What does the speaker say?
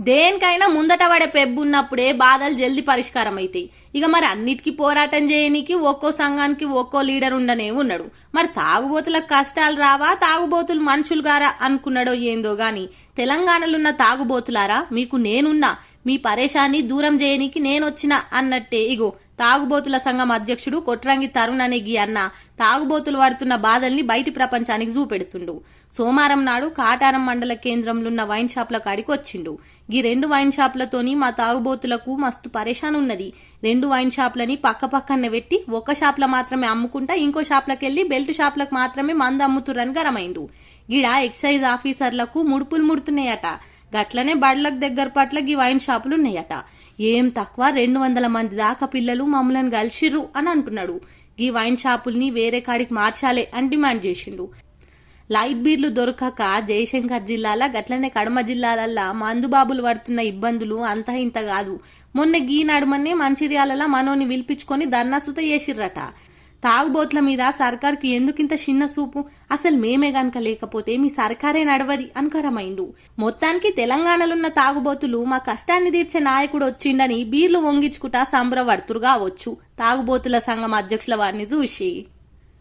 దేనికైనా ముందట పడే పెబ్బున్నప్పుడే బాధలు జల్ది పరిష్కారం అవుతాయి. ఇక మరి అన్నిటికీ పోరాటం చేయనికి ఒక్కో సంఘానికి ఒక్కో లీడర్ ఉండనే ఉన్నాడు. మరి తాగుబోతులకు కష్టాలు రావా, తాగుబోతులు మనుషులు గారా అనుకున్నాడో ఏందో గాని తెలంగాణలున్న తాగుబోతులారా, మీకు నేనున్నా, మీ పరేషాన్ని దూరం చేయనికి నేనొచ్చినా అన్నట్టే ఇగో తాగుబోతుల సంఘం అధ్యక్షుడు కొట్రంగి తరుణ్ అనే గీ అన్న తాగుబోతులు పడుతున్న బాధల్ని బయటి ప్రపంచానికి చూపెడుతుండు. సోమవారం నాడు కాటారం మండల కేంద్రంలో ఉన్న వైన్ షాప్ల కాడికి వచ్చిండు. ఈ 2 వైన్ షాప్లతోని మా తాగుబోతులకు మస్తు పరేషాన్ ఉన్నది. 2 వైన్ షాప్లని పక్క పక్కన పెట్టి ఒక షాప్ల మాత్రమే అమ్ముకుంటా ఇంకో షాప్లకెళ్లి బెల్ట్ షాప్లకు మాత్రమే మందు అమ్ముతురని గరమైండు. గిడ ఎక్సైజ్ ఆఫీసర్లకు ముడుపులు ముడుతున్నాయట. గట్లనే బడ్లకు దగ్గర పట్ల గీ వైన్ షాపులు ఉన్నాయట. ఏం తక్కువ 200 మంది దాకా పిల్లలు మమ్మల్ని కలిసిర్రు అని అంటున్నాడు. ఈ వైన్ షాపుల్ని వేరే కాడికి మార్చాలే అని డిమాండ్ చేసిండు. లైట్ బీర్లు దొరకక జయశంకర్ జిల్లాల గట్లనే కడమ జిల్లాలల్లా మందుబాబులు పడుతున్న ఇబ్బందులు అంతా ఇంత కాదు. మొన్న గీ నడుమనే మంచిర్యాలలో మనోని పిలిపించుకొని ధర్నాసుత చేసిర్రట. తాగుబోట్ల మీద సర్కార్కు ఎందుకింత చిన్న చూపు, అసలు మేమే గనక లేకపోతే మీ సర్కారే నడవది అనుకరమైండు. మొత్తానికి తెలంగాణలున్న తాగుబోతులు మా కష్టాన్ని తీర్చే నాయకుడు వచ్చిండని బీర్లు వంగించుకుంటా సంబరపడుతురు కావచ్చు తాగుబోతుల సంఘం అధ్యక్షుల వారిని చూసి.